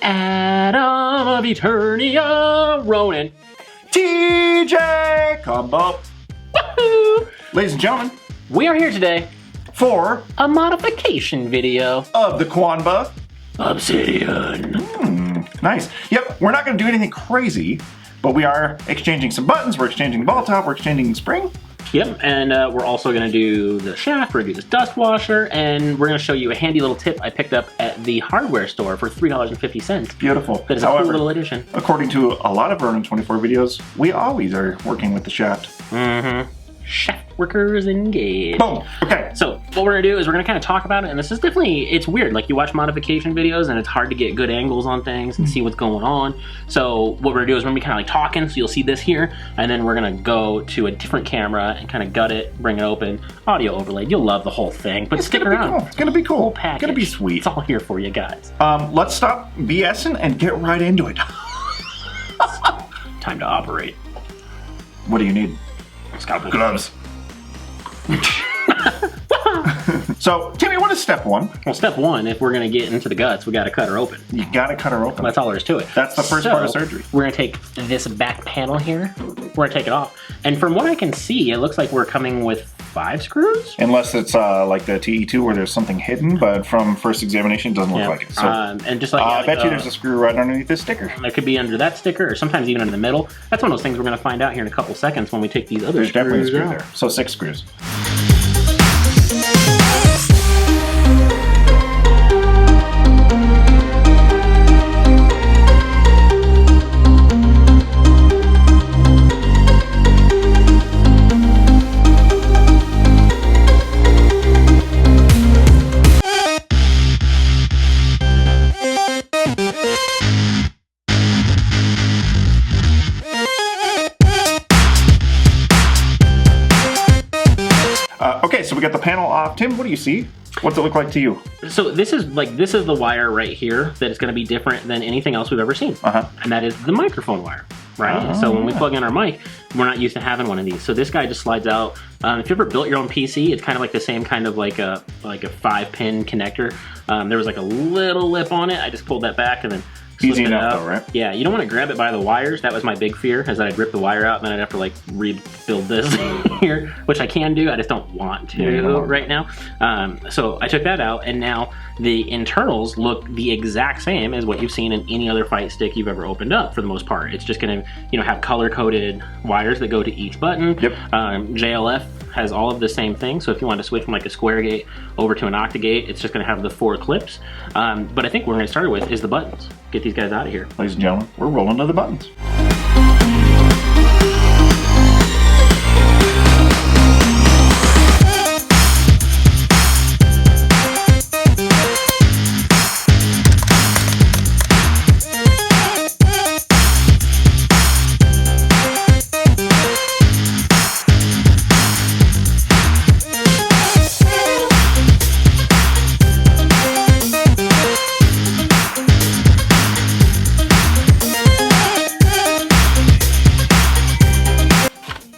Adam of Eternia, Ronin. TJ Qanba. Woohoo! Ladies and gentlemen, We are here today for a modification video of the Qanba Obsidian. Nice. Yep, we're not going to do anything crazy, but we are exchanging some buttons, we're exchanging the ball top, we're exchanging the spring. Yep, and we're also going to do the shaft, we're going to do this dust washer, and we're going to show you a handy little tip I picked up at the hardware store for $3.50. Beautiful. That is a cool little addition. According to a lot of Ronin 24 videos, we always are working with the shaft. Mm-hmm. Shaft workers engaged. Boom. Okay. So what we're gonna do is we're gonna kind of talk about it, and this is definitely, it's weird. Like, you watch modification videos and it's hard to get good angles on things and see what's going on. So what we're gonna do is we're gonna be kind of like talking, so you'll see this here, and then we're gonna go to a different camera and kind of gut it, bring it open, audio overlaid. You'll love the whole thing, but stick around. Cool. It's gonna be cool. Whole package. It's gonna be sweet. It's all here for you guys. Let's stop BSing and get right into it. Time to operate. What do you need? Scalpel. Gloves. So, Timmy, what is step one? Well, step one, if we're gonna get into the guts, we gotta cut her open. You gotta cut her open. That's all there is to it. That's the first part of surgery. We're gonna take this back panel here. We're gonna take it off. And from what I can see, it looks like we're coming with 5 screws. Unless it's like the TE2 where there's something hidden, but from first examination, it doesn't look like it. So, and just like I bet you there's a screw right underneath this sticker. It could be under that sticker, or sometimes even in the middle. That's one of those things we're gonna find out here in a couple seconds when we take these other There's definitely a screws screw out. there. So 6 screws. Okay, so we got the panel off. Tim, what do you see? What's it look like to you? So this is the wire right here that is going to be different than anything else we've ever seen. And that is the microphone wire, right? So when we plug in our mic, we're not used to having one of these. So this guy just slides out. If you ever built your own PC, it's kind of like the same kind of like a 5-pin connector. There was like a little lip on it. I just pulled that back and then Easy enough though, right? Yeah, you don't want to grab it by the wires. That was my big fear, is that I'd rip the wire out and then I'd have to like rebuild this here, which I can do. I just don't want to right now. So I took that out, and now the internals look the exact same as what you've seen in any other fight stick you've ever opened up for the most part. It's just going to, have color-coded wires that go to each button. Yep. JLF has all of the same thing, so if you want to switch from like a square gate over to an octagate, it's just going to have the 4 clips. But I think what we're going to start with is the buttons. Get these guys out of here. Ladies and gentlemen, we're rolling to the buttons.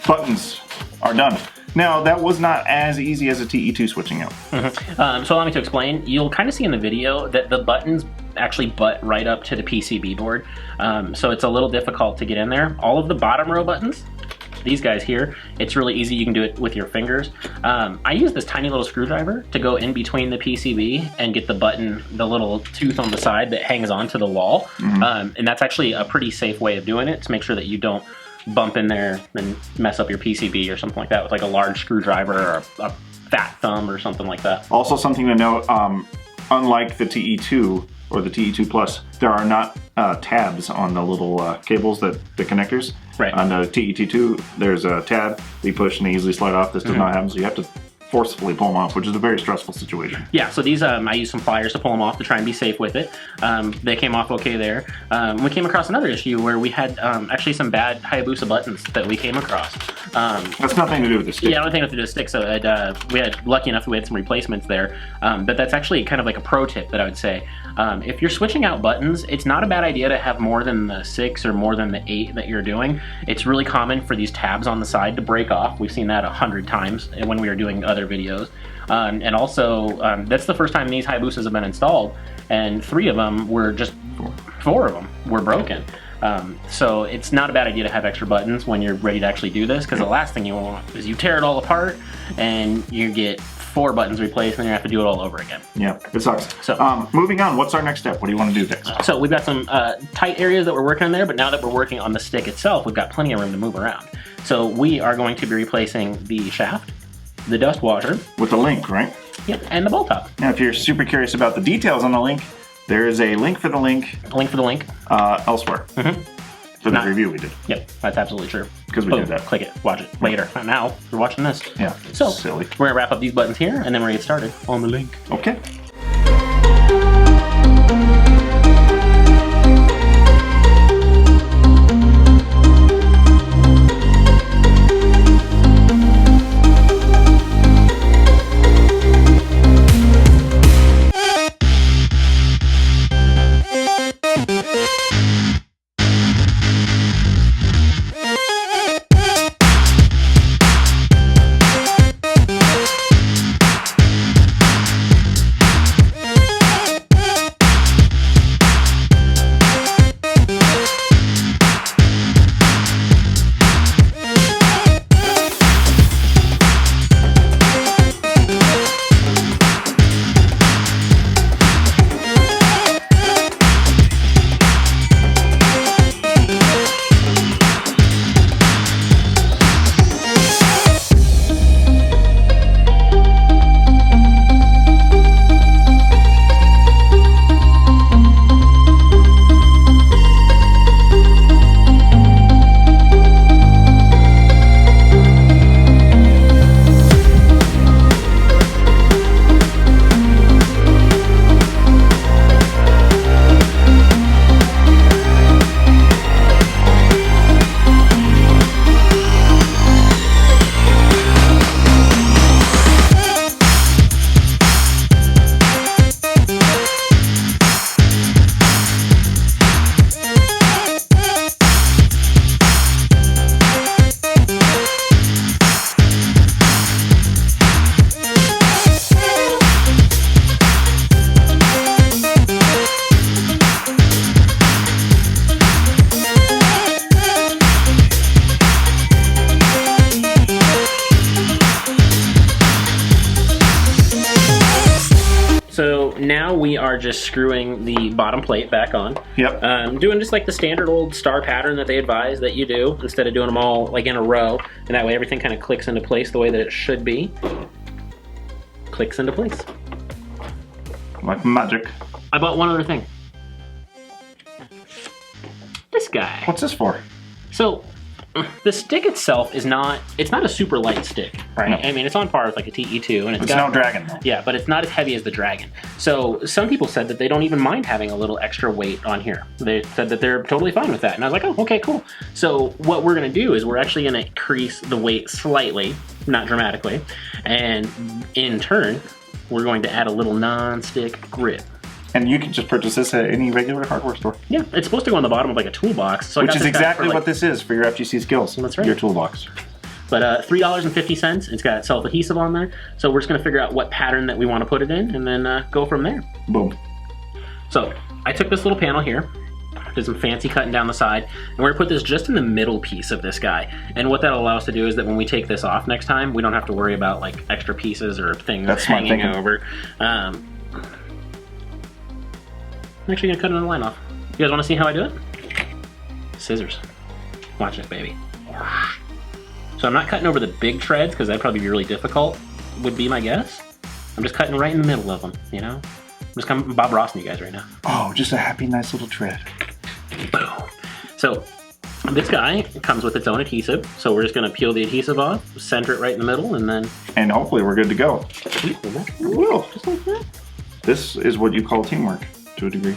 Buttons are done. Now, that was not as easy as a TE2 switching out. So allow me to explain. You'll kind of see in the video that the buttons actually butt right up to the PCB board. So it's a little difficult to get in there. All of the bottom row buttons, these guys here, it's really easy. You can do it with your fingers. I use this tiny little screwdriver to go in between the PCB and get the button, the little tooth on the side that hangs onto the wall. And that's actually a pretty safe way of doing it, to make sure that you don't bump in there and mess up your PCB or something like that with like a large screwdriver or a fat thumb or something like that. Also, something to note, unlike the TE2 or the TE2 Plus, there are not tabs on the little cables, the connectors. Right. On the TE2, there's a tab that you push and they easily slide off. This does not happen, so you have to forcefully pull them off, which is a very stressful situation. Yeah, so these, I used some pliers to pull them off to try and be safe with it. They came off okay there. We came across another issue where we had actually some bad Hayabusa buttons that we came across. That's nothing to do with the stick. Yeah, nothing to do with the stick, so we had, lucky enough that we had some replacements there. But that's actually kind of like a pro tip that I would say. If you're switching out buttons, it's not a bad idea to have more than the 6 or more than the 8 that you're doing. It's really common for these tabs on the side to break off. We've seen that 100 times when we were doing other videos. And also, that's the first time these Hayabusas have been installed, and 3 of them were just, 4 of them were broken. So it's not a bad idea to have extra buttons when you're ready to actually do this, because the last thing you want is you tear it all apart and you get 4 buttons replaced and then you have to do it all over again. Yeah, it sucks. So moving on, what's our next step? What do you want to do next? So we've got some tight areas that we're working on there, but now that we're working on the stick itself, we've got plenty of room to move around. So we are going to be replacing the shaft, the dust washer. With the link, right? Yep, and the ball top. Now, if you're super curious about the details on the link, there is a link for the link. A link for the link. Elsewhere. For the review we did. Yep, that's absolutely true. Because we did that. Click it, watch it later. Not now, you're watching this. Yeah, so silly. We're gonna wrap up these buttons here, and then we're gonna get started on the link. Okay. So now we are just screwing the bottom plate back on. Yep. Doing just like the standard old star pattern that they advise that you do, instead of doing them all like in a row, and that way everything kind of clicks into place the way that it should be. Clicks into place. Like magic. I bought one other thing. This guy. What's this for? So, the stick itself is not, it's not a super light stick, right? No. I mean, it's on par with like a TE2, and It's no dragon though. Yeah, but it's not as heavy as the Dragon. So some people said that they don't even mind having a little extra weight on here. They said that they're totally fine with that. And I was like, oh, okay, cool. So what we're gonna do is we're actually gonna increase the weight slightly, not dramatically. And in turn, we're going to add a little non-stick grip. And you can just purchase this at any regular hardware store. Yeah, it's supposed to go on the bottom of like a toolbox. So Which is exactly what this is for your FGC skills. That's right. Your toolbox. But $3.50, it's got self-adhesive on there. So we're just gonna figure out what pattern that we wanna put it in and then go from there. Boom. So I took this little panel here, did some fancy cutting down the side, and we're gonna put this just in the middle piece of this guy. And what that'll allow us to do is that when we take this off next time, we don't have to worry about like extra pieces or things hanging over. I'm actually gonna cut another line off. You guys wanna see how I do it? Scissors. Watch it, baby. So I'm not cutting over the big treads because that'd probably be really difficult, would be my guess. I'm just cutting right in the middle of them, you know? I'm just kind of Bob Rossing you guys right now. Oh, just a happy, nice little tread. Boom. So this guy comes with its own adhesive. So we're just gonna peel the adhesive off, center it right in the middle, and then... And hopefully we're good to go. Whoa, just like that. This is what you call teamwork, to a degree.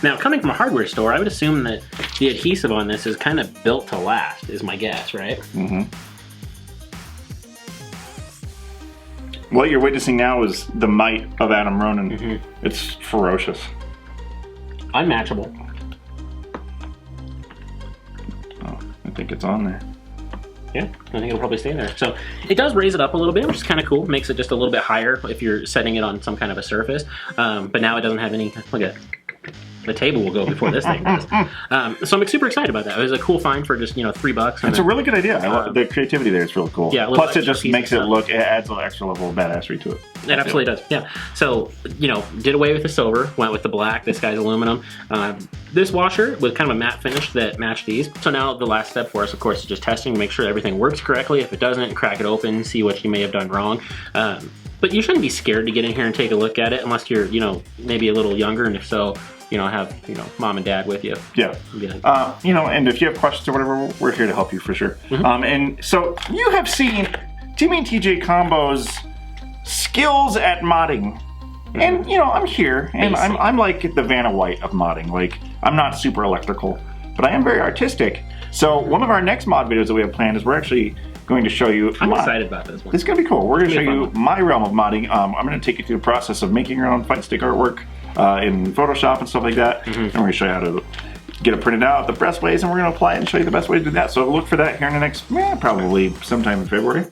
Now, coming from a hardware store, I would assume that the adhesive on this is kind of built to last, is my guess, right? Mm-hmm. What you're witnessing now is the might of Adam Ronin. Mm-hmm. It's ferocious. Unmatchable. Oh, I think it's on there. Yeah, I think it'll probably stay there. So it does raise it up a little bit, which is kind of cool. Makes it just a little bit higher if you're setting it on some kind of a surface. But now it doesn't have any, look at the table will go before this thing does. So I'm super excited about that. It was a cool find for just, $3. It's a really good idea. I love the creativity there. It's really cool. Yeah. Plus, it just makes it look. It adds an extra level of badassery to it. It absolutely does. Yeah. So did away with the silver, went with the black. This guy's aluminum. This washer with kind of a matte finish that matched these. So now the last step for us, of course, is just testing to make sure everything works correctly. If it doesn't, crack it open, see what you may have done wrong. But you shouldn't be scared to get in here and take a look at it unless you're, maybe a little younger, and if so, have mom and dad with you. Yeah. And if you have questions or whatever, we're here to help you for sure. And so you have seen Timmy and TJ Combo's skills at modding. And I'm here, and I'm like the Vanna White of modding. Like, I'm not super electrical, but I am very artistic. So one of our next mod videos that we have planned is we're actually going to show you. I'm excited about this one. It's going to be cool. We're going to show you my realm of modding. I'm going to take you through the process of making your own fight stick artwork in Photoshop and stuff like that. And we're going to show you how to get it printed out the best ways, and we're going to apply it and show you the best way to do that. So look for that here in the next, probably sometime in February.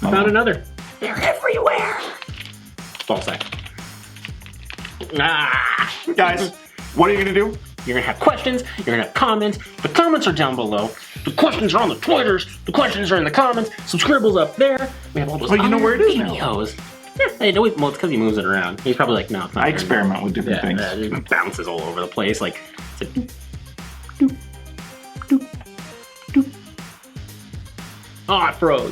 I found another. They're everywhere. Ball sack. Guys, what are you going to do? You're going to have questions. You're going to have comments. The comments are down below. The questions are on the Twitters. The questions are in the comments. Subscribbles up there. We have all those you know where it is now. videos. I know it's because he moves it around. He's probably like, no, it's not. I experiment with different things. It bounces all over the place. Like, it's like, doop, doop, doop, doop. Oh, it froze.